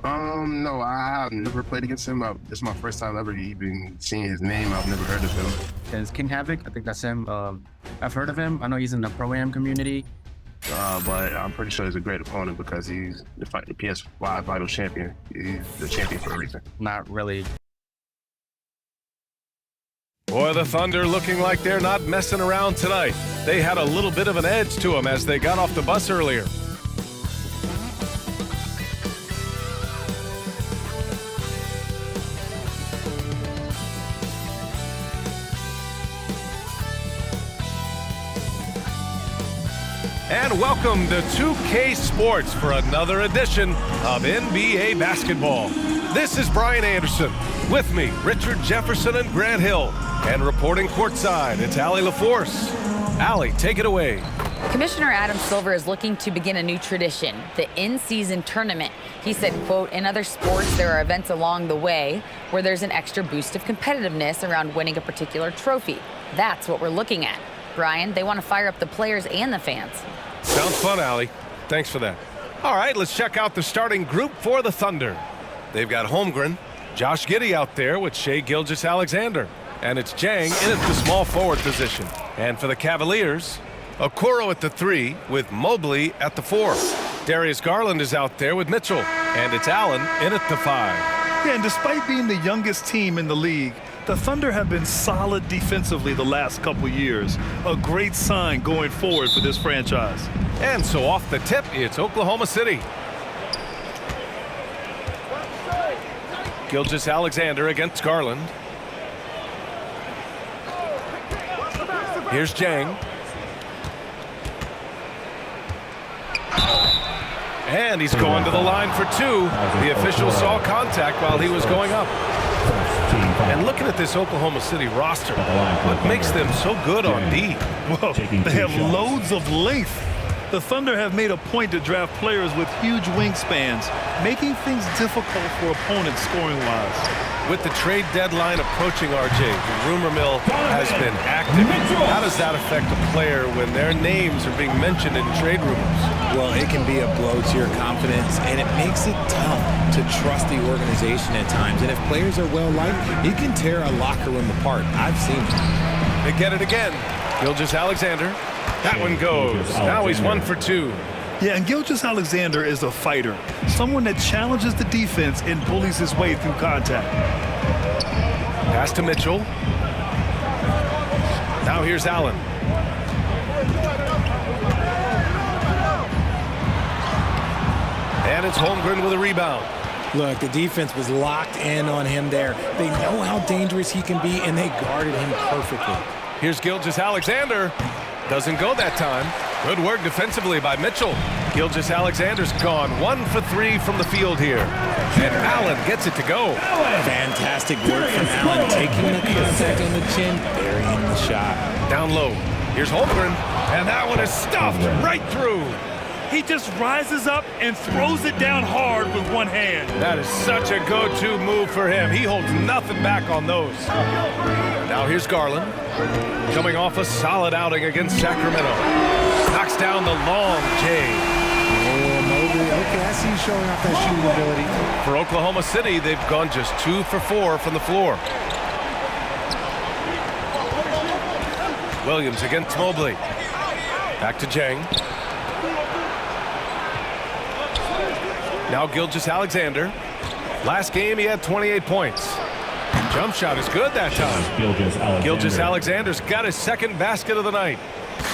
No, I've never played against him. This is my first time ever even seeing his name. I've never heard of him. Is King Havoc? I think that's him. I've heard of him. I know he's in the Pro-Am community. But I'm pretty sure he's a great opponent because he's the PS5 Vital Champion. He's the champion for a reason. Not really. Boy, the Thunder looking like they're not messing around tonight. They had a little bit of an edge to them as they got off the bus earlier. And welcome to 2K Sports for another edition of NBA basketball. This is Brian Anderson. With me, Richard Jefferson and Grant Hill. And reporting courtside, it's Allie LaForce. Allie, take it away. Commissioner Adam Silver is looking to begin a new tradition, the in-season tournament. He said, quote, in other sports, there are events along the way where there's an extra boost of competitiveness around winning a particular trophy. That's what we're looking at. Brian, they want to fire up the players and the fans. Sounds fun, Allie. Thanks for that. All right, let's check out the starting group for the Thunder. They've got Holmgren, Josh Giddey out there with Shai Gilgeous-Alexander. And it's Jang in at the small forward position. And for the Cavaliers, Okoro at the 3 with Mobley at the 4. Darius Garland is out there with Mitchell. And it's Allen in at the 5. Yeah, and despite being the youngest team in the league, the Thunder have been solid defensively the last couple years. A great sign going forward for this franchise. And so off the tip, it's Oklahoma City. Gilgeous-Alexander against Garland. Here's Jang. And he's going to the line for 2. The official saw contact while he was going up. And looking at this Oklahoma City roster, what makes them so good on D? Well, they have loads of length. The Thunder have made a point to draft players with huge wingspans, making things difficult for opponents scoring-wise. With the trade deadline approaching, RJ, the rumor mill has been active. How does that affect a player when their names are being mentioned in trade rumors? Well, it can be a blow to your confidence, and it makes it tough to trust the organization at times. And if players are well-liked, it can tear a locker room apart. I've seen it. They get it again. Gilgeous-Alexander. That one goes. Now he's 1 for 2. Yeah, and Gilgeous-Alexander is a fighter, someone that challenges the defense and bullies his way through contact. Pass to Mitchell. Now here's Allen. And it's Holmgren with a rebound. Look, the defense was locked in on him there. They know how dangerous he can be, and they guarded him perfectly. Here's Gilgeous-Alexander. Doesn't go that time. Good work defensively by Mitchell. Gilgeous-Alexander's gone 1 for 3 from the field here. And Allen gets it to go. Fantastic work from Allen, taking the contact on the chin, burying the shot. Down low. Here's Holmgren. And that one is stuffed right through. He just rises up and throws it down hard with one hand. That is such a go-to move for him. He holds nothing back on those. Now here's Garland. Coming off a solid outing against Sacramento. Knocks down the long J. Oh, Mobley. Okay, I see you showing off that shooting ability. For Oklahoma City, they've gone just 2 for 4 from the floor. Williams against Mobley. Back to Jang. Now Gilgeous-Alexander. Last game, he had 28 points. Jump shot is good that time. Gilgeous-Alexander's got his second basket of the night.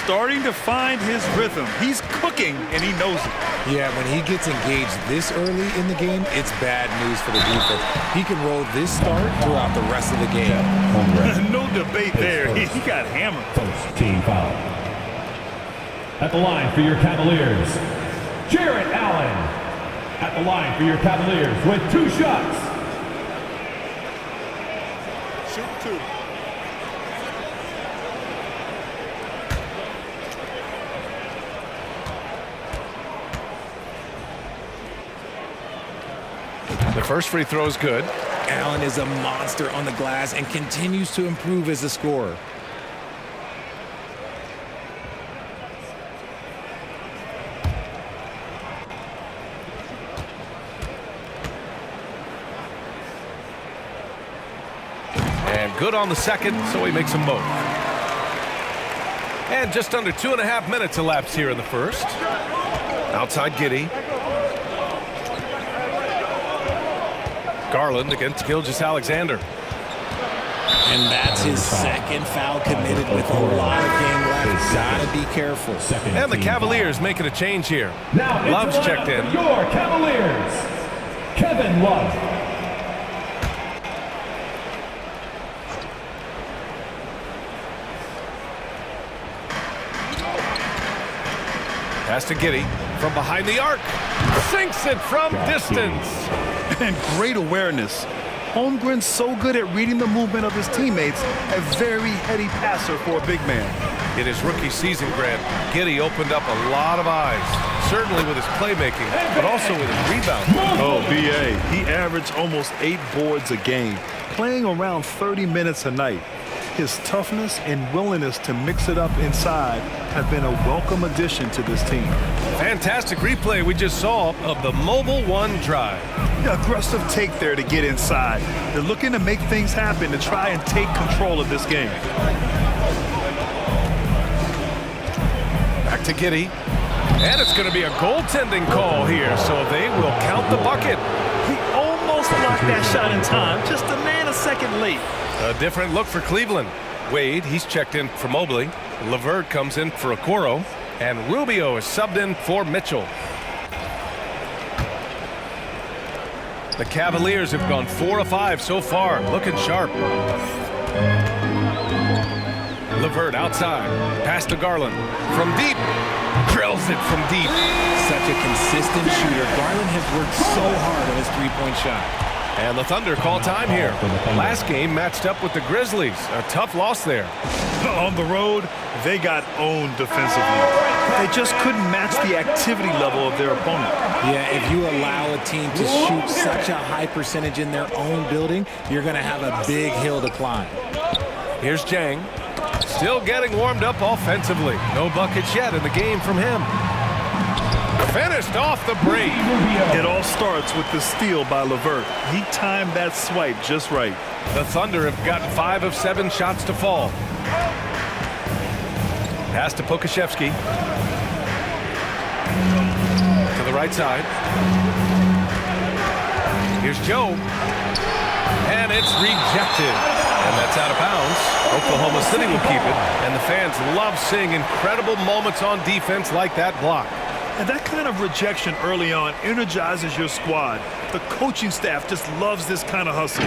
Starting to find his rhythm. He's cooking, and he knows it. Yeah, when he gets engaged this early in the game, it's bad news for the defense. He can roll this start throughout the rest of the game. No debate there. He got hammered. First team foul. At the line for your Cavaliers, Jarrett Allen. At the line for your Cavaliers with 2 shots. Shoot 2. The first free throw is good. Allen is a monster on the glass and continues to improve as a scorer. good on the second, so he makes them both. And just under 2.5 minutes elapsed here in the first. Outside Giddey. Garland against Gilgeous-Alexander. And that's his second foul committed with a lot of game left. Gotta be careful. And the Cavaliers making a change here. Now Love's checked in. Your Cavaliers, Kevin Love. Pass to Giddey from behind the arc. Sinks it from distance. And great awareness. Holmgren's so good at reading the movement of his teammates, a very heady passer for a big man. In his rookie season, Grant, Giddey opened up a lot of eyes, certainly with his playmaking, but also with his rebounding. Oh, B.A., he averaged almost 8 boards a game, playing around 30 minutes a night. His toughness and willingness to mix it up inside have been a welcome addition to this team. Fantastic replay we just saw of the Mobile One drive. Aggressive take there to get inside. They're looking to make things happen to try and take control of this game. Back to Giddey. And it's going to be a goaltending call here, so they will count the bucket. He almost blocked that shot in time, just a nanosecond late. A different look for Cleveland. Wade, he's checked in for Mobley. LeVert comes in for Okoro. And Rubio is subbed in for Mitchell. The Cavaliers have gone 4 of 5 so far, looking sharp. LeVert outside. Pass to Garland. From deep. Drills it from deep. Such a consistent shooter. Garland has worked so hard on his three-point shot. And the Thunder call time here. Last game matched up with the Grizzlies. A tough loss there. On the road, they got owned defensively. They just couldn't match the activity level of their opponent. Yeah, if you allow a team to shoot such a high percentage in their own building, you're going to have a big hill to climb. Here's Jang. Still getting warmed up offensively. No buckets yet in the game from him. Finished off the break. It all starts with the steal by LeVert. He timed that swipe just right. The Thunder have gotten 5 of 7 shots to fall. Pass to Pokashevsky. To the right side. Here's Joe. And it's rejected. And that's out of bounds. Oklahoma City will keep it. And the fans love seeing incredible moments on defense like that block. And that kind of rejection early on energizes your squad. The coaching staff just loves this kind of hustle.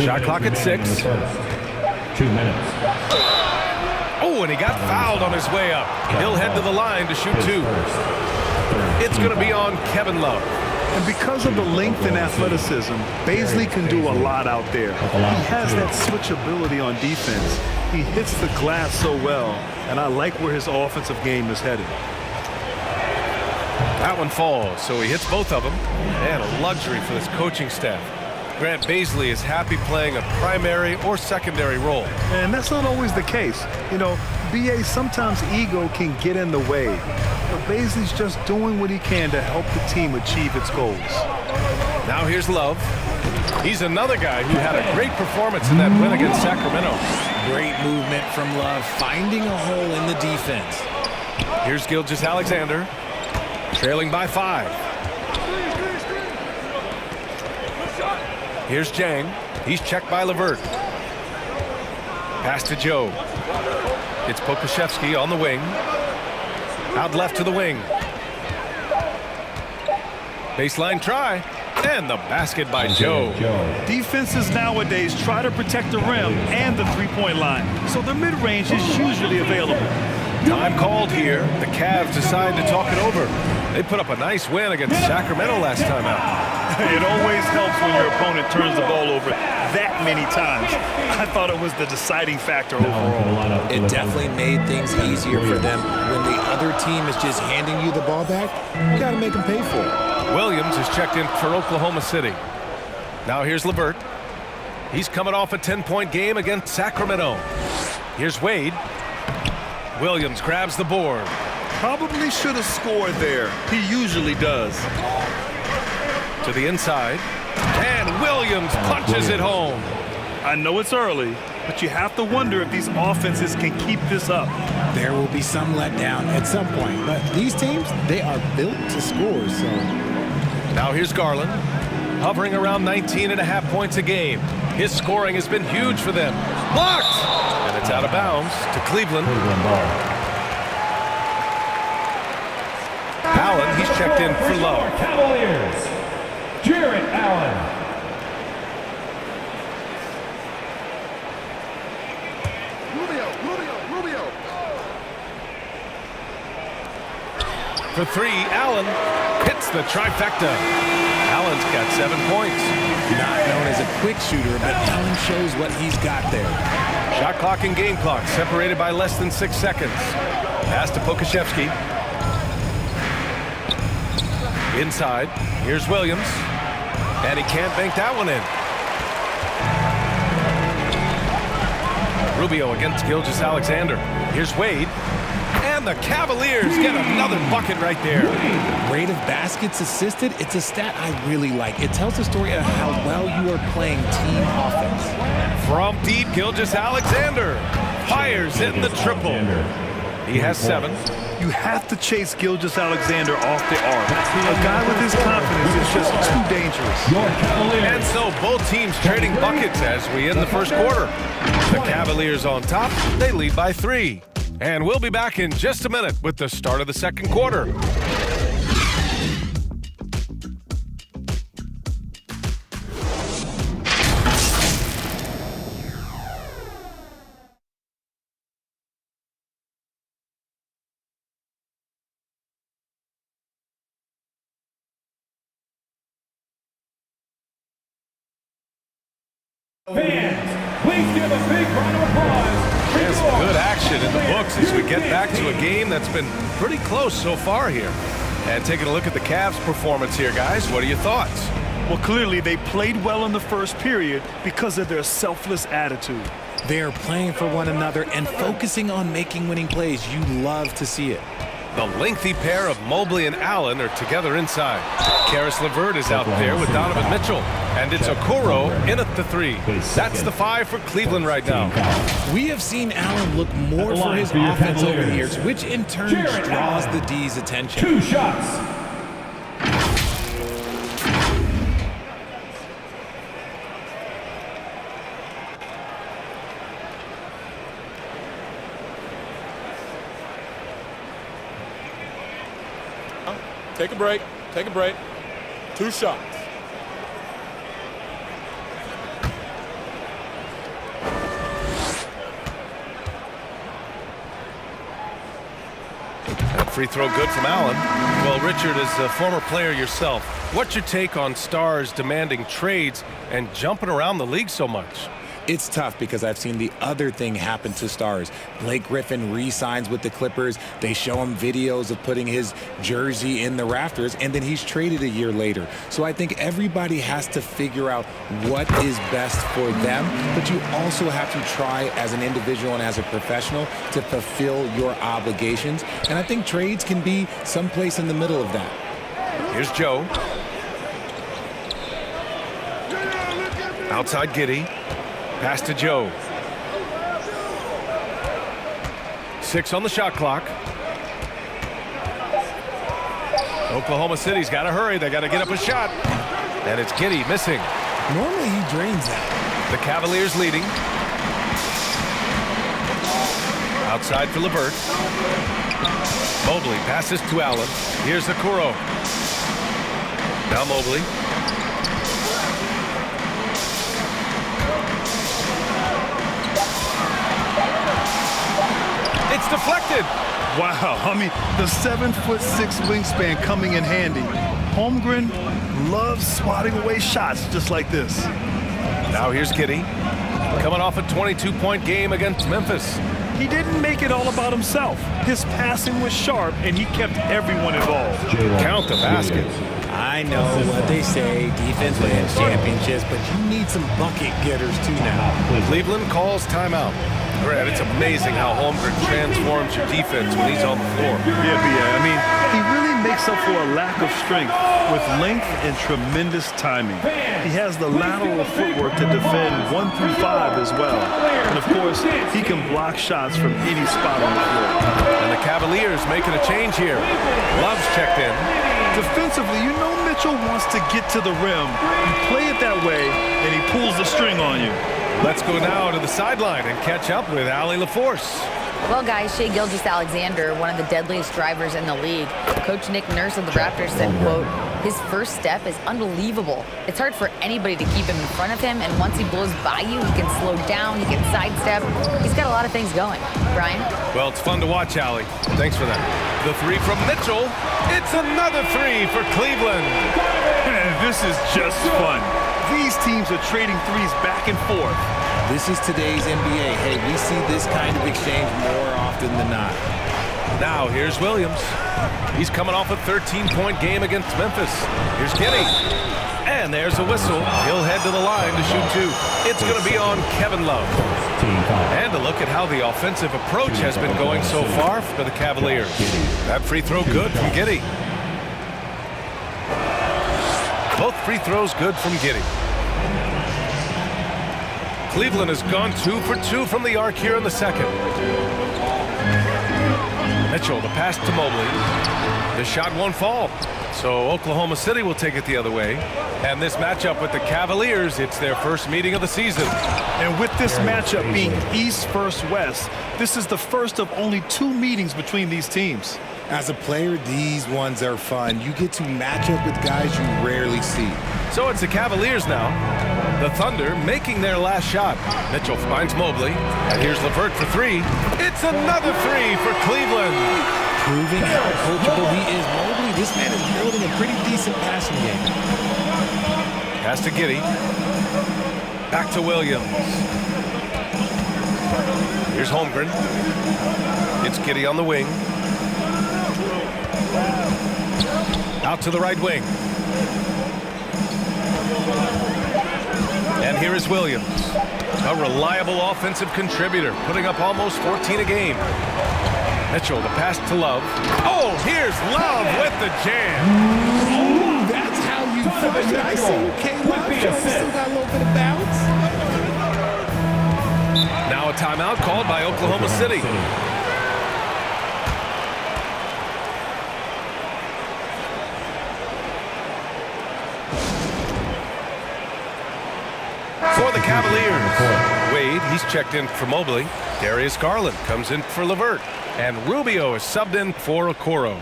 Shot clock at 6. 2 minutes. Oh, and he got fouled on his way up. He'll head to the line to shoot 2. It's going to be on Kevin Love. And because of the length and athleticism, Bazley can do a lot out there. He has that switchability on defense. He hits the glass so well, and I like where his offensive game is headed. That one falls, so he hits both of them. And a luxury for this coaching staff. Grant Bazley is happy playing a primary or secondary role. And that's not always the case. You know, B.A., sometimes ego can get in the way. But Bazley's just doing what he can to help the team achieve its goals. Now here's Love. He's another guy who had a great performance in that win against Sacramento. Great movement from Love, finding a hole in the defense. Here's Gilgeous-Alexander, trailing by 5. Here's Jang. He's checked by LeVert. Pass to Joe. It's Pokashevsky on the wing. Out left to the wing. Baseline try. And the basket by Joe. Defenses nowadays try to protect the rim and the three-point line, so the mid-range is usually available. Time called here. The Cavs decide to talk it over. They put up a nice win against Sacramento last time out. It always helps when your opponent turns the ball over that many times. I thought it was the deciding factor overall. It definitely made things easier for them. When the other team is just handing you the ball back, you got to make them pay for it. Williams is checked in for Oklahoma City. Now here's LeVert. He's coming off a 10-point game against Sacramento. Here's Wade. Williams grabs the board. Probably should have scored there. He usually does. To the inside. And Williams punches it home. I know it's early, but you have to wonder if these offenses can keep this up. There will be some letdown at some point, but these teams, they are built to score, so. Now here's Garland, hovering around 19.5 points a game. His scoring has been huge for them. Blocked! And it's out of bounds to Cleveland. Allen, he's checked in for Love. Cavaliers, Jarrett Allen. For three, Allen hits the trifecta. Allen's got 7 points. Not known as a quick shooter, but Allen shows what he's got there. Shot clock and game clock separated by less than 6 seconds. Pass to Pokashevsky. Inside, here's Williams. And he can't bank that one in. Rubio against Gilgeous-Alexander. Here's Wade. And the Cavaliers get another bucket right there. Rate of baskets assisted, it's a stat I really like. It tells the story of how well you are playing team offense. From deep, Gilgeous-Alexander fires in the triple. He has 7. You have to chase Gilgeous-Alexander off the arc. A guy with his confidence is just too dangerous. And so both teams trading buckets as we end the first quarter. The Cavaliers on top, they lead by 3. And we'll be back in just a minute with the start of the second quarter. Fans, please give a big round of applause. There's good action in the books as we get back to a game that's been pretty close so far here. And taking a look at the Cavs' performance here, guys, what are your thoughts? Well, clearly they played well in the first period because of their selfless attitude. They are playing for one another and focusing on making winning plays. You love to see it. The lengthy pair of Mobley and Allen are together inside. Karis LeVert is out there with Donovan Mitchell. And it's Okoro in at the 3. That's the 5 for Cleveland right now. We have seen Allen look more for his offense over the years, which in turn draws the D's attention. 2 shots. Take a break. Take a break. 2 shots. That free throw good from Allen. Well, Richard, as a former player yourself, what's your take on stars demanding trades and jumping around the league so much? It's tough because I've seen the other thing happen to stars. Blake Griffin re-signs with the Clippers. They show him videos of putting his jersey in the rafters, and then he's traded a year later. So I think everybody has to figure out what is best for them, but you also have to try as an individual and as a professional to fulfill your obligations. And I think trades can be someplace in the middle of that. Here's Joe. Outside Giddey. Pass to Joe. 6 on the shot clock. Oklahoma City's got to hurry. They got to get up a shot. And it's Giddey missing. Normally he drains that. The Cavaliers leading. Outside for LeVert. Mobley passes to Allen. Here's Okoro. Now Mobley. It's deflected. Wow, I mean, the 7'6" wingspan coming in handy. Holmgren loves swatting away shots just like this. Now here's Giddey, coming off a 22-point game against Memphis. He didn't make it all about himself. His passing was sharp, and he kept everyone involved. Count the basket. I know what they say, defense wins championships, but you need some bucket getters too now. Cleveland calls timeout. Grant, it's amazing how Holmgren transforms your defense when he's on the floor. Yeah, I mean, he really makes up for a lack of strength with length and tremendous timing. He has the lateral footwork to defend 1 through 5 as well. And of course, he can block shots from any spot on the floor. And the Cavaliers making a change here. Love's checked in. Defensively, you know Mitchell wants to get to the rim. You play it that way, and he pulls the string on you. Let's go now to the sideline and catch up with Allie LaForce. Well, guys, Shai Gilgeous-Alexander, one of the deadliest drivers in the league. Coach Nick Nurse of the Raptors said, quote, his first step is unbelievable. It's hard for anybody to keep him in front of him, and once he blows by you, he can slow down, he can sidestep. He's got a lot of things going. Brian? Well, it's fun to watch, Allie. Thanks for that. The three from Mitchell. It's another three for Cleveland. This is just fun. These teams are trading threes back and forth. This is today's NBA. Hey, we see this kind of exchange more often than not. Now, here's Williams. He's coming off a 13-point game against Memphis. Here's Giddey. And there's a whistle. He'll head to the line to shoot two. It's going to be on Kevin Love. And a look at how the offensive approach has been going so far for the Cavaliers. That free throw good from Giddey. Both free throws good from Giddey. Cleveland has gone 2 for 2 from the arc here in the second. Mitchell, the pass to Mobley. The shot won't fall. So Oklahoma City will take it the other way. And this matchup with the Cavaliers, it's their first meeting of the season. And with this matchup being East versus West, this is the first of only 2 meetings between these teams. As a player, these ones are fun. You get to match up with guys you rarely see. So it's the Cavaliers now. The Thunder making their last shot. Mitchell finds Mobley. And here's LeVert for 3. It's another 3 for Cleveland. Proving how coachable he is. Mobley, this man is building a pretty decent passing game. Pass to Giddey. Back to Williams. Here's Holmgren. It's Giddey on the wing. Out to the right wing. And here is Williams, a reliable offensive contributor, putting up almost 14 a game. Mitchell, the pass to Love. Oh, here's Love with the jam. Ooh, that's how you finish it. I see K-Love still got a little bit of bounce. Now a timeout called by Oklahoma City. For the Cavaliers, Wade, he's checked in for Mobley. Darius Garland comes in for LeVert. And Rubio is subbed in for Okoro.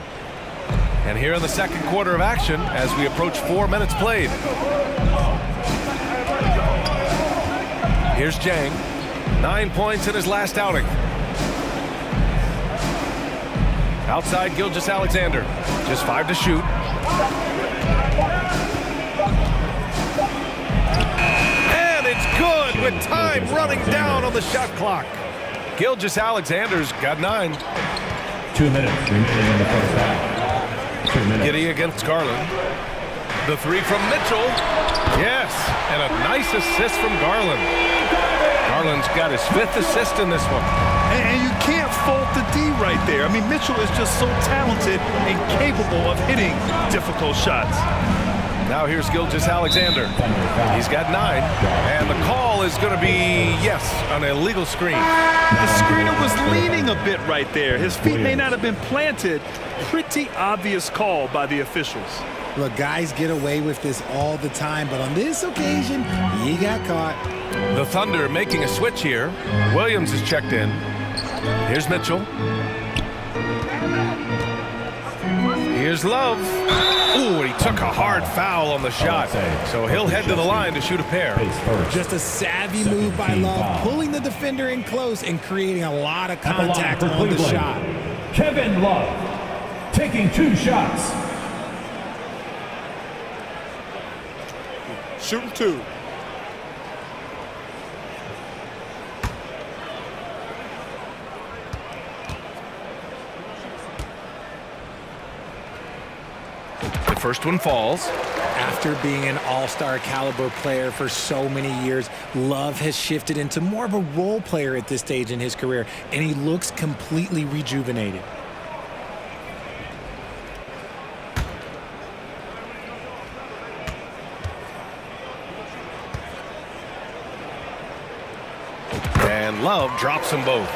And here in the second quarter of action, as we approach 4 minutes played. Here's Jang. 9 points in his last outing. Outside Gilgeous-Alexander. Just 5 to shoot. Good with time running down on the shot clock. Gilgeous-Alexander's got 9. 2 minutes remaining in the first half. 2 minutes. Giddey against Garland. The 3 from Mitchell. Yes, and a nice assist from Garland. Garland's got his 5th assist in this one. And you can't fault the D right there. I mean, Mitchell is just so talented and capable of hitting difficult shots. Now here's Gilgeous-Alexander. He's got 9. And the call is going to be, yes, an illegal screen. The screener was leaning a bit right there. His feet may not have been planted. Pretty obvious call by the officials. Look, guys get away with this all the time, but on this occasion, he got caught. The Thunder making a switch here. Williams is checked in. Here's Mitchell. Here's Love. Ooh, he took a hard foul on the shot. So he'll head to the line to shoot a pair. Just a savvy move by Love, pulling the defender in close and creating a lot of contact on the shot. Kevin Love taking 2 shots. Shooting 2. First one falls. After being an all-star caliber player for so many years, Love has shifted into more of a role player at this stage in his career, and he looks completely rejuvenated. And Love drops them both.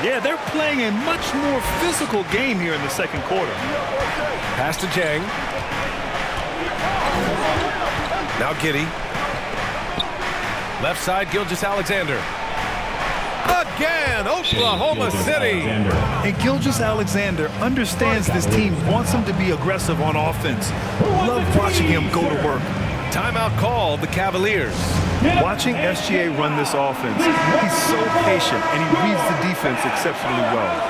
Yeah, they're playing a much more physical game here in the second quarter. Pass to Jang. Now Giddey. Left side, Gilgeous-Alexander. Again, Oklahoma City. And Gilgeous-Alexander understands this team wants him to be aggressive on offense. Love watching him go to work. Timeout called the Cavaliers. Watching SGA run this offense, he's so patient and he reads the defense exceptionally well.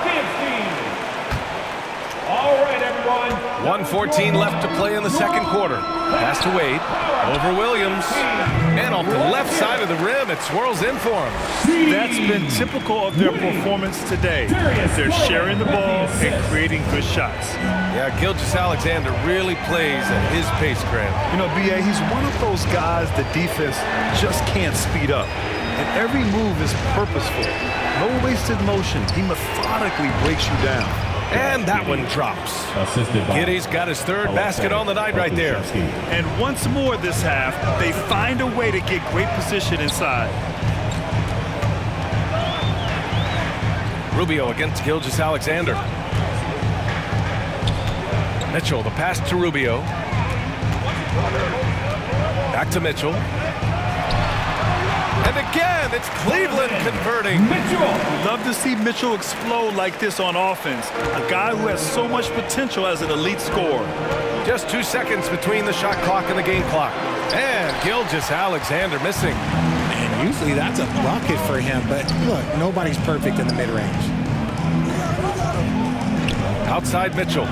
All right, everyone. 1:14 left to play in the second quarter. Pass to Wade. Over Williams. And off the left side of the rim, it swirls in for him. That's been typical of their performance today. They're sharing the ball and creating good shots. Yeah, Gilgeous-Alexander really plays at his pace, Grant. You know, B.A., he's one of those guys the defense just can't speed up. And every move is purposeful. No wasted motion. He methodically breaks you down. And that one drops. Assisted by Giddey's got his third basket on the night right there. And once more this half, they find a way to get great position inside. Rubio against Gilgeous-Alexander. Mitchell, the pass to Rubio. Back to Mitchell. And again, it's Cleveland converting. Mitchell. Love to see Mitchell explode like this on offense. A guy who has so much potential as an elite scorer. Just 2 seconds between the shot clock and the game clock. And Gilgeous-Alexander missing. And usually that's a bucket for him, but look, nobody's perfect in the mid-range. Outside Mitchell.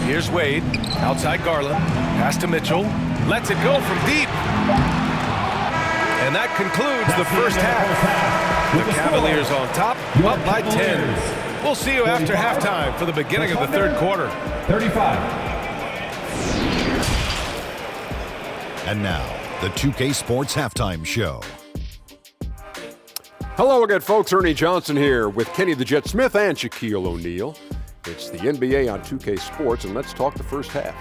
Here's Wade. Outside Garland. Pass to Mitchell. Lets it go from deep. And that concludes the first half. The Cavaliers on top, up by 10. We'll see you after halftime for the beginning of the third quarter. 35. And now, the 2K Sports Halftime Show. Hello again, folks. Ernie Johnson here with Kenny the Jet Smith and Shaquille O'Neal. It's the NBA on 2K Sports, and let's talk the first half.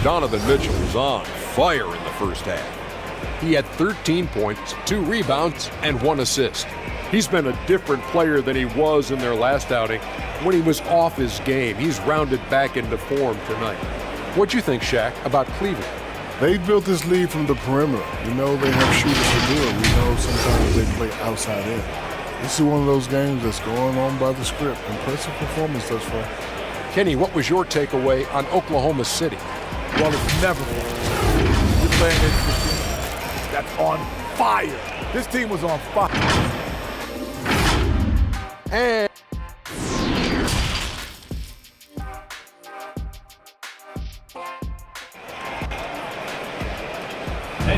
Donovan Mitchell was on fire in the first half. He had 13 points, 2 rebounds, and 1 assist. He's been a different player than he was in their last outing when he was off his game. He's rounded back into form tonight. What'd you think, Shaq, about Cleveland? They built this lead from the perimeter. You know they have shooters to do it. We know sometimes they play outside in. This is one of those games that's going on by the script. Impressive performance thus far. Kenny, what was your takeaway on Oklahoma City? Well, it's never you're playing against a team that's on fire. This team was on fire. And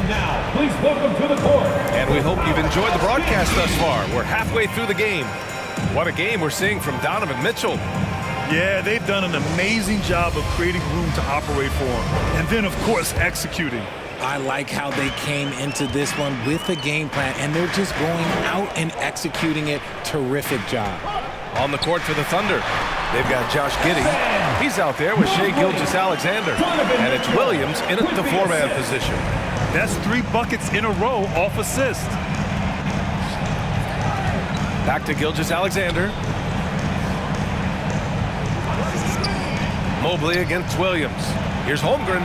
now, please welcome to the court. And we hope you've enjoyed the broadcast thus far. We're halfway through the game. What a game we're seeing from Donovan Mitchell. Yeah, they've done an amazing job of creating room to operate for him. And then, of course, executing. I like how they came into this one with a game plan, and they're just going out and executing it. Terrific job. On the court for the Thunder, they've got Josh Giddey. He's out there with Shai Gilgeous-Alexander. And it's Williams in at the 4-man position. That's 3 buckets in a row off assist. Back to Gilgeous-Alexander. Mobley against Williams. Here's Holmgren.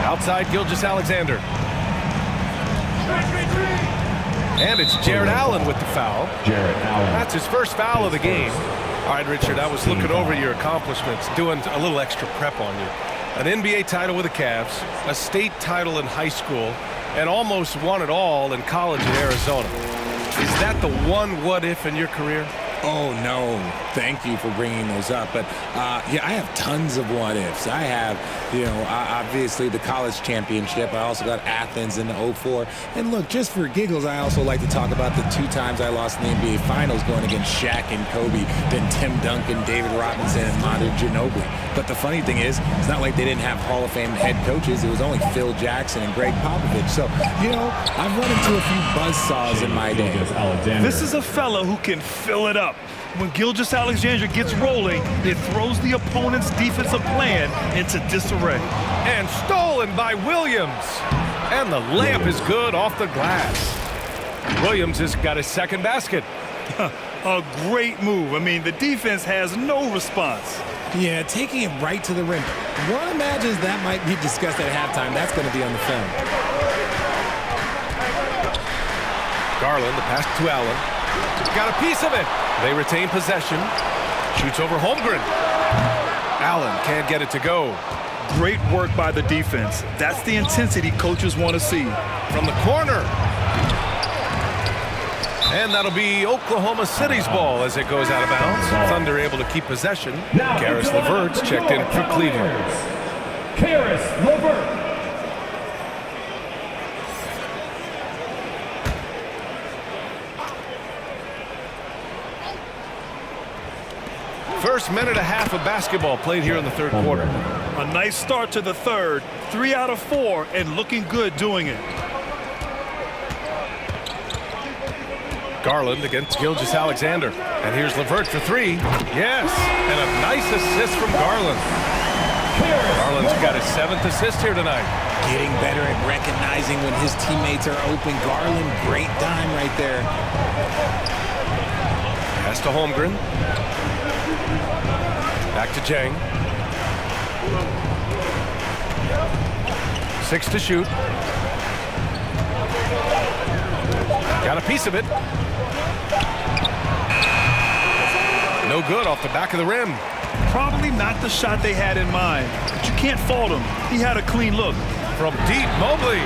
Outside Gilgeous-Alexander. And it's Jared Allen with the foul. Jared Allen. That's his first foul of the game. All right, Richard, I was looking over your accomplishments, doing a little extra prep on you. An NBA title with the Cavs, a state title in high school, and almost won it all in college in Arizona. Is that the one what-if in your career? Oh, no. Thank you for bringing those up. But, yeah, I have tons of what-ifs. I have, obviously the college championship. I also got Athens in the 04. And, look, just for giggles, I also like to talk about the 2 times I lost in the NBA Finals going against Shaq and Kobe, then Tim Duncan, David Robinson, and Manu Ginobili. But the funny thing is, it's not like they didn't have Hall of Fame head coaches. It was only Phil Jackson and Greg Popovich. So, I've run into a few buzzsaws in my day. This is a fella who can fill it up. When Gilgeous-Alexander gets rolling, it throws the opponent's defensive plan into disarray. And stolen by Williams. And the layup is good off the glass. Williams has got his second basket. A great move. I mean, the defense has no response. Yeah, taking it right to the rim. One imagines that might be discussed at halftime. That's going to be on the film. Garland, the pass to Allen. Got a piece of it. They retain possession. Shoots over Holmgren. Allen can't get it to go. Great work by the defense. That's the intensity coaches want to see. From the corner. And that'll be Oklahoma City's ball as it goes out of bounds. Thunder able to keep possession. Karis LeVert's checked in for Cleveland. Karis LeVert. First minute and a half of basketball played here in the third quarter. A nice start to the third. 3 out of 4 and looking good doing it. Garland against Gilgeous-Alexander. And here's LeVert for 3. Yes, and a nice assist from Garland. Garland's got his 7th assist here tonight. Getting better at recognizing when his teammates are open. Garland, great dime right there. Pass to Holmgren. Back to Jang. 6 to shoot. Got a piece of it. No good off the back of the rim. Probably not the shot they had in mind, but you can't fault him. He had a clean look. From deep, Mobley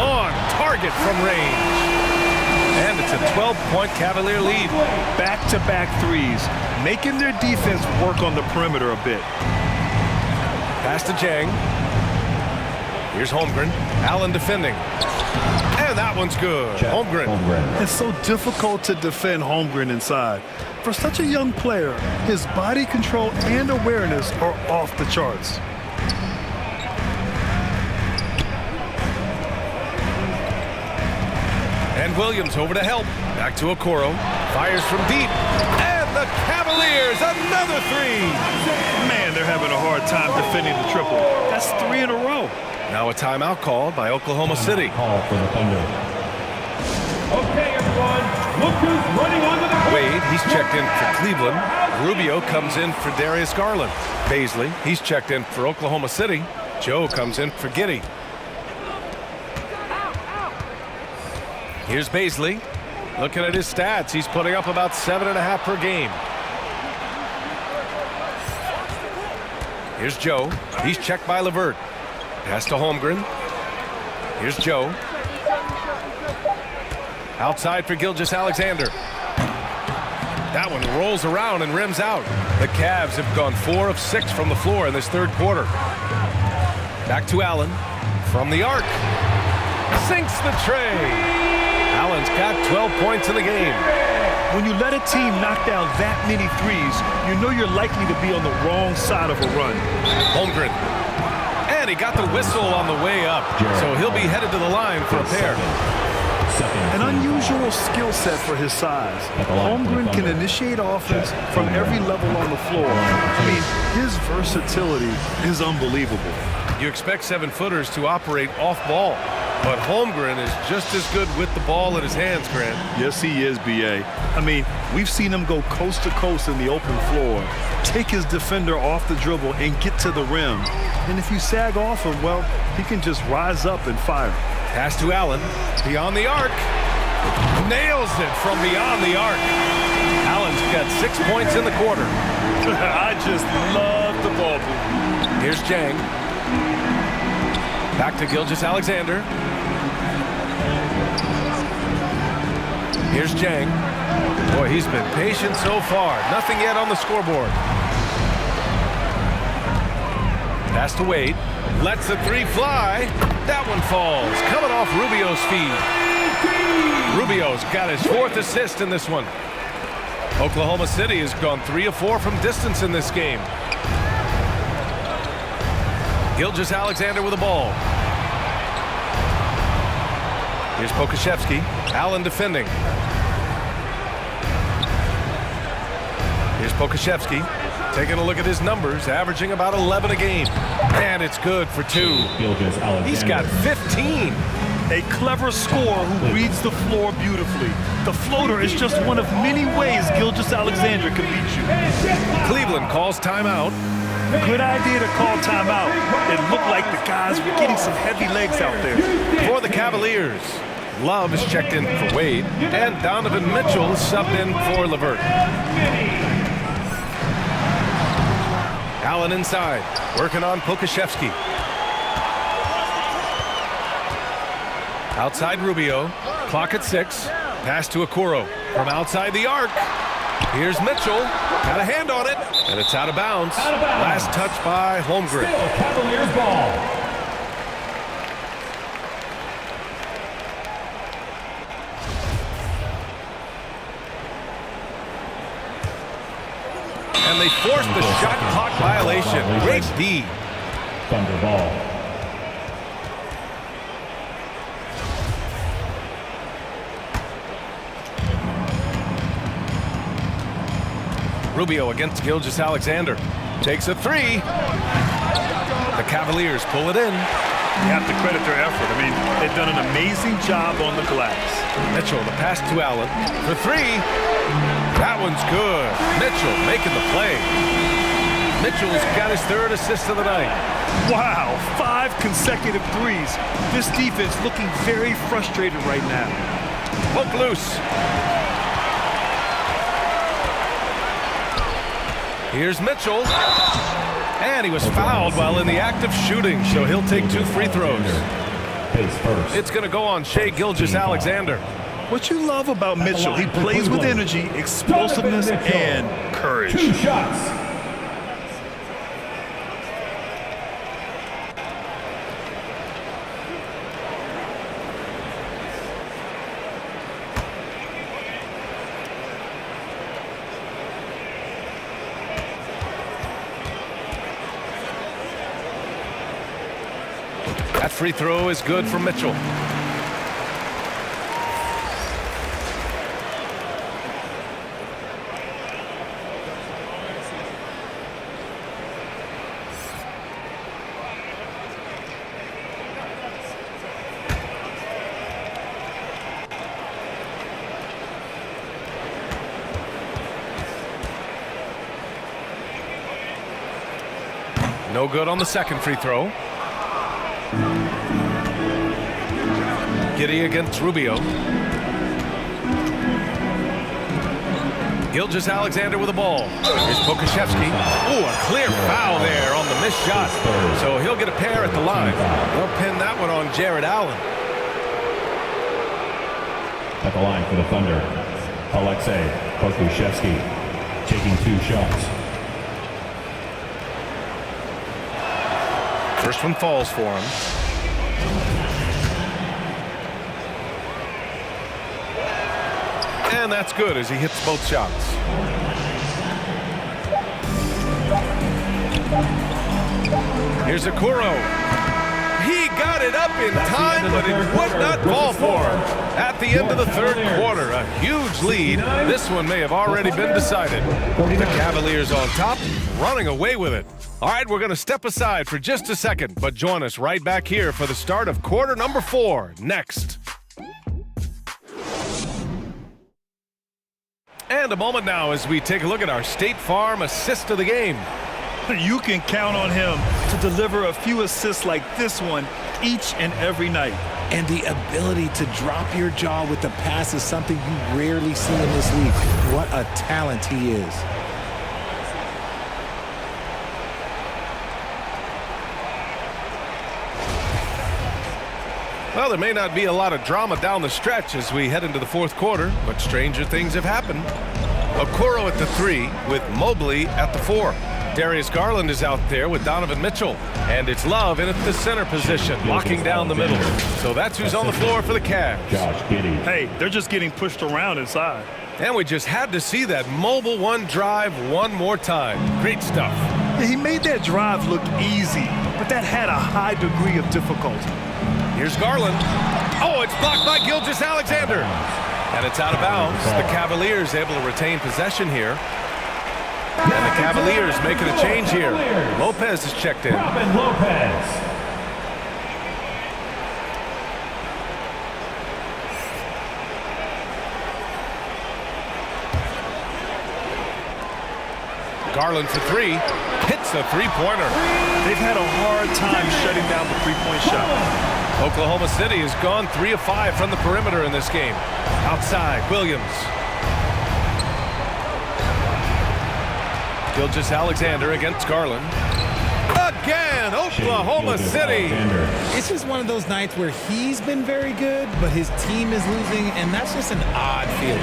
on target from range. And it's a 12-point Cavalier lead. Back-to-back threes, making their defense work on the perimeter a bit. Pass to Jang. Here's Holmgren. Allen defending. And that one's good. Holmgren. It's so difficult to defend Holmgren inside. For such a young player, his body control and awareness are off the charts. And Williams over to help. Back to Okoro. Fires from deep. And the Cavaliers, another 3. Man, they're having a hard time defending the triple. That's 3 in a row. Now a timeout called by Oklahoma City. Call for the Thunder. Okay, everyone. Look who's running on the court. Wade, he's checked in for Cleveland. Rubio comes in for Darius Garland. Baisley, he's checked in for Oklahoma City. Joe comes in for Giddey. Here's Baisley. Looking at his stats, he's putting up about 7.5 per game. Here's Joe. He's checked by LeVert. Pass to Holmgren. Here's Joe. Outside for Gilgeous-Alexander. That one rolls around and rims out. The Cavs have gone 4 of 6 from the floor in this third quarter. Back to Allen. From the arc. Sinks the tray. Allen's got 12 points in the game. When you let a team knock down that many threes, you know you're likely to be on the wrong side of a run. Holmgren. And he got the whistle on the way up, so he'll be headed to the line for a pair. An unusual skill set for his size. Holmgren can initiate offense from every level on the floor. I mean, his versatility is unbelievable. You expect 7-footers to operate off ball, but Holmgren is just as good with the ball in his hands, Grant. Yes, he is, B.A. I mean, we've seen him go coast to coast in the open floor, take his defender off the dribble and get to the rim. And if you sag off him, well, he can just rise up and fire. Pass to Allen, beyond the arc. Nails it from beyond the arc. Allen's got 6 points in the quarter. I just love the ball movement. Here's Jang. Back to Gilgeous-Alexander. Here's Jang. Boy, he's been patient so far. Nothing yet on the scoreboard. Pass to Wade. Lets the three fly. That one falls. Coming off Rubio's feed. Rubio's got his 4th assist in this one. Oklahoma City has gone 3 of 4 from distance in this game. Gilgeous-Alexander with the ball. Here's Pokashevsky. Allen defending. Here's Pokashevsky. Taking a look at his numbers, averaging about 11 a game. And it's good for 2. He's got 15. A clever scorer who reads the floor beautifully. The floater is just one of many ways Gilgeous-Alexander can beat you. Cleveland calls timeout. Good idea to call timeout. It looked like the guys were getting some heavy legs out there. For the Cavaliers, Love is checked in for Wade, and Donovan Mitchell is subbed in for LeVert. Allen inside, working on Pokashevsky. Outside Rubio, clock at 6. Pass to Okoro from outside the arc. Here's Mitchell, got a hand on it, and it's out of bounds. Last touch by Holmgren. Still Cavaliers ball. And they forced the shot clock violation. Great D. Thunder ball. Rubio against Gilgeous-Alexander. Takes a 3. The Cavaliers pull it in. You have to credit their effort. I mean, they've done an amazing job on the glass. Mitchell, the pass to Allen for 3. That one's good. Mitchell making the play. Mitchell's got his 3rd assist of the night. Wow, 5 consecutive threes. This defense looking very frustrated right now. Poke loose. Here's Mitchell. And he was fouled while in the act of shooting, so he'll take 2 free throws. It's going to go on Shai Gilgeous-Alexander. What you love about Mitchell, he plays with energy, explosiveness, and courage. 2 shots. That free throw is good for Mitchell. No good on the second free throw. Giddey against Rubio. Gilgeous-Alexander with the ball. Here's Pokashevsky. Ooh, a clear foul there on the missed shot. So he'll get a pair at the line. They'll pin that one on Jared Allen. At the line for the Thunder, Alexei Pokashevsky taking 2 shots. First one falls for him. And that's good as he hits both shots. Here's Okoro. He got it up in time, but it would not fall for him. At the end of the 3rd quarter, a huge lead. This one may have already been decided. The Cavaliers on top, running away with it. All right, we're going to step aside for just a second, but join us right back here for the start of quarter number 4 next. And a moment now as we take a look at our State Farm assist of the game. You can count on him to deliver a few assists like this one each and every night. And the ability to drop your jaw with the pass is something you rarely see in this league. What a talent he is. Well, there may not be a lot of drama down the stretch as we head into the fourth quarter, but stranger things have happened. Okoro at the 3 with Mobley at the 4. Darius Garland is out there with Donovan Mitchell. And it's Love in at the center position, locking down the middle. So that's who's on the floor for the Cavs. Hey, they're just getting pushed around inside. And we just had to see that mobile one drive one more time. Great stuff. Yeah, he made that drive look easy, but that had a high degree of difficulty. Here's Garland. Oh, it's blocked by Gilgeous-Alexander. And it's out of bounds. The Cavaliers able to retain possession here. And the Cavaliers making a change here. Lopez is checked in. Robin Lopez. Garland for 3. Hits a three-pointer. They've had a hard time shutting down the three-point shot. Oklahoma City has gone 3 of 5 from the perimeter in this game. Outside, Williams. Gilgeous-Alexander against Garland. Again, Oklahoma City. It's just one of those nights where he's been very good, but his team is losing, and that's just an odd feeling.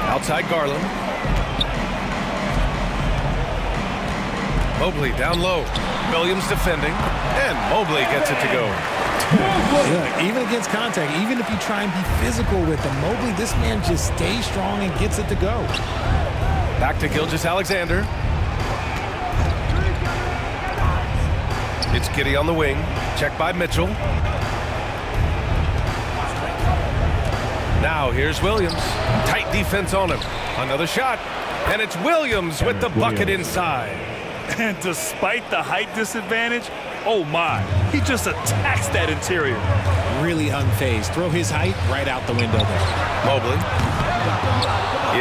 Outside Garland. Mobley down low. Williams defending, and Mobley gets it to go. Yeah, even against contact, even if you try and be physical with him, Mobley, this man just stays strong and gets it to go. Back to Gilgeous-Alexander. It's Giddey on the wing. Checked by Mitchell. Now here's Williams. Tight defense on him. Another shot. And it's Williams with the bucket inside. And despite the height disadvantage, oh my, he just attacks that interior. Really unfazed. Throw his height right out the window there. Mobley.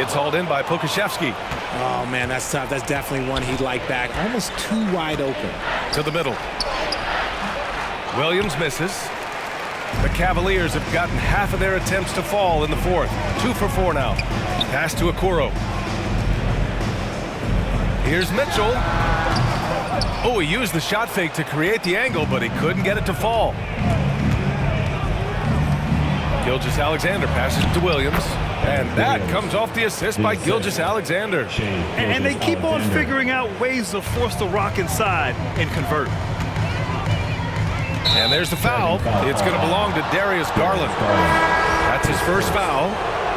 It's hauled in by Pokashevsky. Oh man, that's tough. That's definitely one he'd like back. Almost too wide open. To the middle. Williams misses. The Cavaliers have gotten half of their attempts to fall in the fourth. 2 for 4 now. Pass to Okoro. Here's Mitchell. Oh, he used the shot fake to create the angle, but he couldn't get it to fall. Gilgeous-Alexander passes to Williams. And that comes off the assist by Gilgeous-Alexander. And they keep on figuring out ways to force the rock inside and convert. And there's the foul. It's going to belong to Darius Garland. That's his first foul.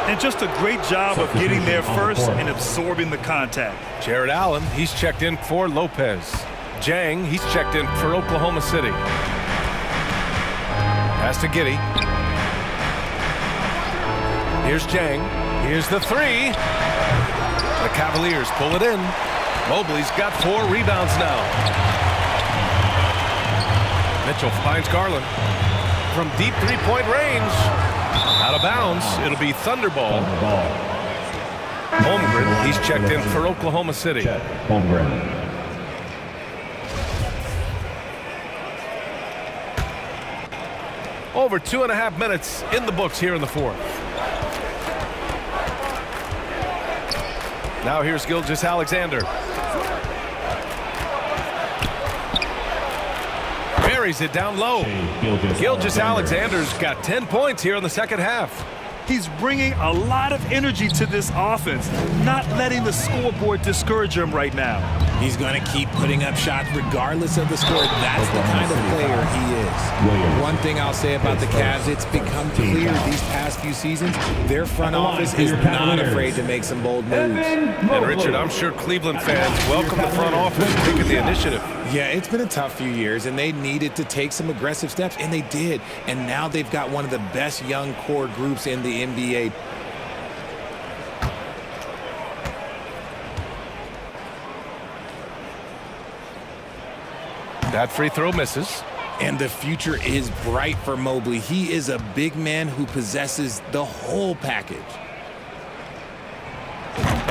And just a great job of getting there first and absorbing the contact. Jared Allen, he's checked in for Lopez. Jang, he's checked in for Oklahoma City. Pass to Giddey. Here's Jang. Here's the 3. The Cavaliers pull it in. Mobley's got 4 rebounds now. Mitchell finds Garland from deep three-point range. Out of bounds. It'll be Thunderball. Holmgren, he's checked in for Oklahoma City. Over 2.5 minutes in the books here in the fourth. Now here's Gilgeous-Alexander. Buries it down low. Gilgeous-Alexander's got 10 points here in the second half. He's bringing a lot of energy to this offense, not letting the scoreboard discourage him right now. He's going to keep putting up shots regardless of the score. That's the kind of player he is. One thing I'll say about the Cavs, it's become clear these past few seasons, their front office is not afraid to make some bold moves. And Richard, I'm sure Cleveland fans welcome the front office taking the initiative. Yeah, it's been a tough few years, and they needed to take some aggressive steps, and they did. And now they've got one of the best young core groups in the NBA. That free throw misses. And the future is bright for Mobley. He is a big man who possesses the whole package.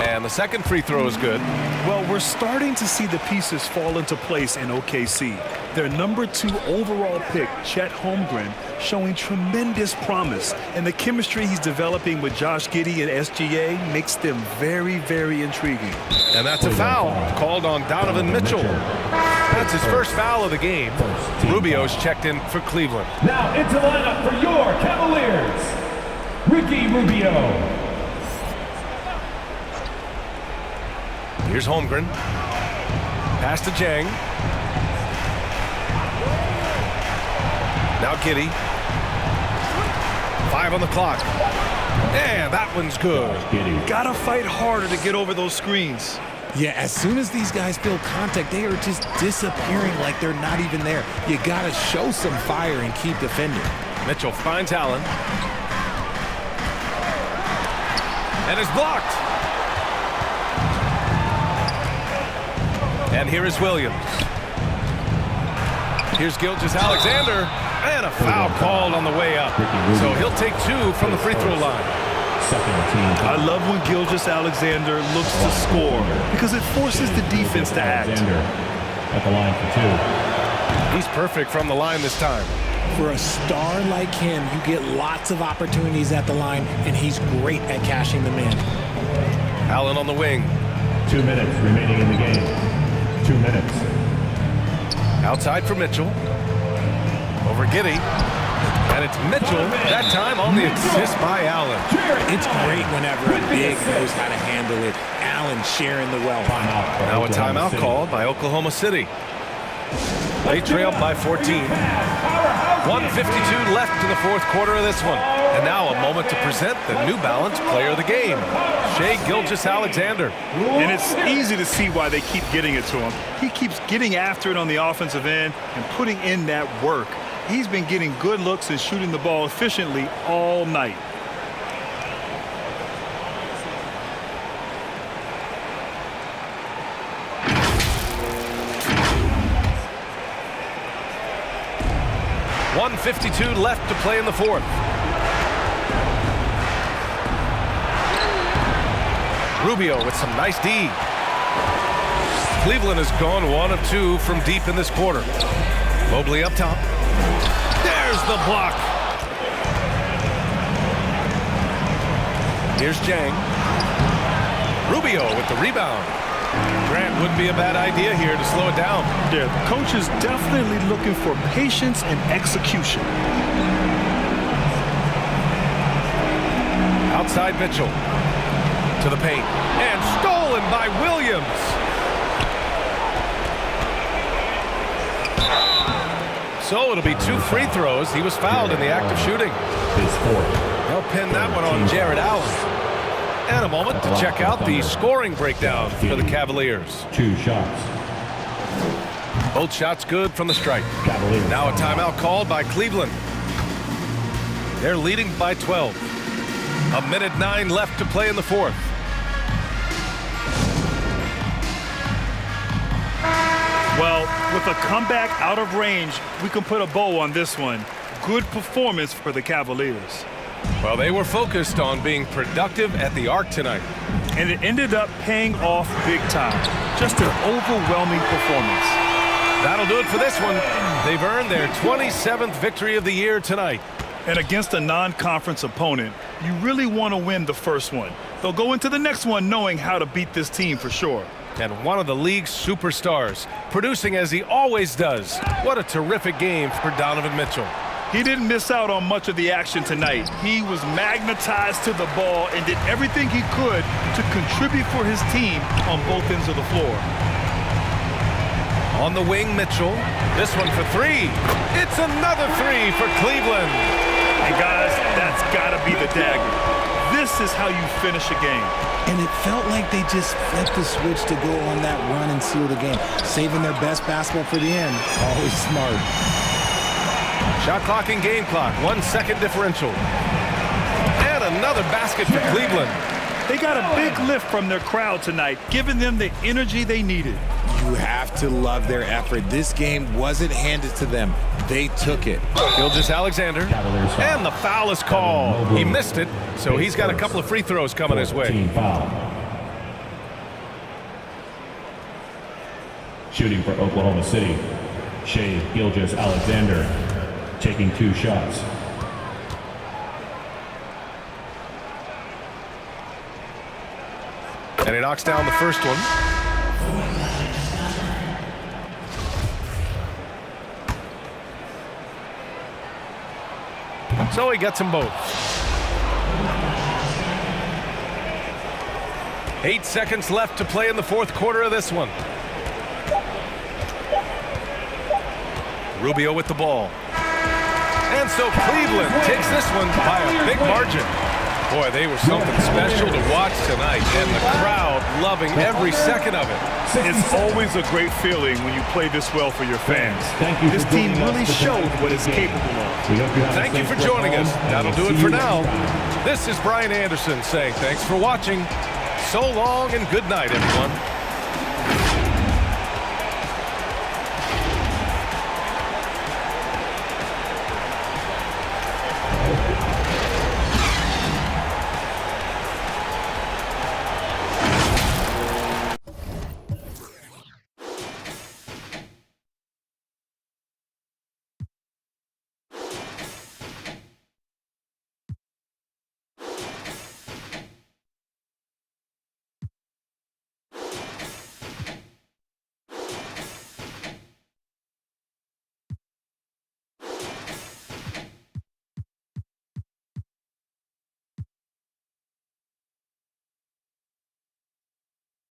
And the second free throw is good. Well, we're starting to see the pieces fall into place in OKC. Their #2 overall pick, Chet Holmgren, showing tremendous promise. And the chemistry he's developing with Josh Giddey and SGA makes them very, very intriguing. And that's a foul called on Donovan Mitchell. That's his first foul of the game. Rubio's checked in for Cleveland. Now into lineup for your Cavaliers, Ricky Rubio. Here's Holmgren. Pass to Jang. Now Giddey. 5 on the clock. And that one's good. Gotta fight harder to get over those screens. Yeah, as soon as these guys feel contact, they are just disappearing like they're not even there. You gotta show some fire and keep defending. Mitchell finds Allen. And is blocked. And here is Williams. Here's Gilgeous-Alexander. And a foul called on the way up. So he'll take 2 from the free throw line. I love when Gilgeous-Alexander looks to score because it forces the defense to act. At the line for 2. He's perfect from the line this time. For a star like him, you get lots of opportunities at the line, and he's great at cashing them in. Allen on the wing. 2 minutes remaining in the game. 2 minutes. Outside for Mitchell. Over Giddey. And it's Mitchell, that time on the assist by Allen. It's great whenever a big knows how to handle it. Allen sharing the wealth. Now a timeout called by Oklahoma City. They trailed by 14. 1:52 left in the fourth quarter of this one. And now a moment to present the New Balance Player of the Game, Shai Gilgeous-Alexander. And it's easy to see why they keep getting it to him. He keeps getting after it on the offensive end and putting in that work. He's been getting good looks and shooting the ball efficiently all night. .152 left to play in the fourth. Rubio with some nice D. Cleveland has gone 1 of 2 from deep in this quarter. Mobley up top. There's the block. Here's Jang. Rubio with the rebound. Grant wouldn't be a bad idea here to slow it down. Yeah, the coach is definitely looking for patience and execution. Outside Mitchell. To the paint. And stolen by Williams. So it'll be 2 free throws. He was fouled in the act of shooting. They'll pin that one on Jared Allen. And a moment to check out the scoring breakdown for the Cavaliers. 2 shots. Both shots good from the stripe. Now a timeout called by Cleveland. They're leading by 12. 1:09 left to play in the fourth. Well, with a comeback out of range, we can put a bow on this one. Good performance for the Cavaliers. Well, they were focused on being productive at the arc tonight. And it ended up paying off big time. Just an overwhelming performance. That'll do it for this one. They've earned their 27th victory of the year tonight. And against a non-conference opponent, you really want to win the first one. They'll go into the next one knowing how to beat this team for sure. And one of the league's superstars, producing as he always does. What a terrific game for Donovan Mitchell. He didn't miss out on much of the action tonight. He was magnetized to the ball and did everything he could to contribute for his team on both ends of the floor. On the wing, Mitchell. This one for 3. It's another 3 for Cleveland. And guys, that's got to be the dagger. This is how you finish a game. And it felt like they just flipped the switch to go on that run and seal the game. Saving their best basketball for the end. Always smart. Shot clock and game clock. 1 second differential. And another basket for Cleveland. They got a big lift from their crowd tonight, giving them the energy they needed. You have to love their effort. This game wasn't handed to them. They took it. Gilgeous-Alexander. And the foul is called. He missed it, so he's got a couple of free throws coming his way. Shooting for Oklahoma City, Shea Gilgeous-Alexander, taking 2 shots. And he knocks down the first one. So he gets them both. 8 seconds left to play in the 4th quarter of this one. Rubio with the ball. And so Cleveland takes this one by a big margin. Boy, they were something special to watch tonight, and the crowd loving every second of it. It's always a great feeling when you play this well for your fans. This team really showed what it's capable of. Thank you for joining us. That'll do it for now. This is Brian Anderson saying thanks for watching. So long and good night, everyone.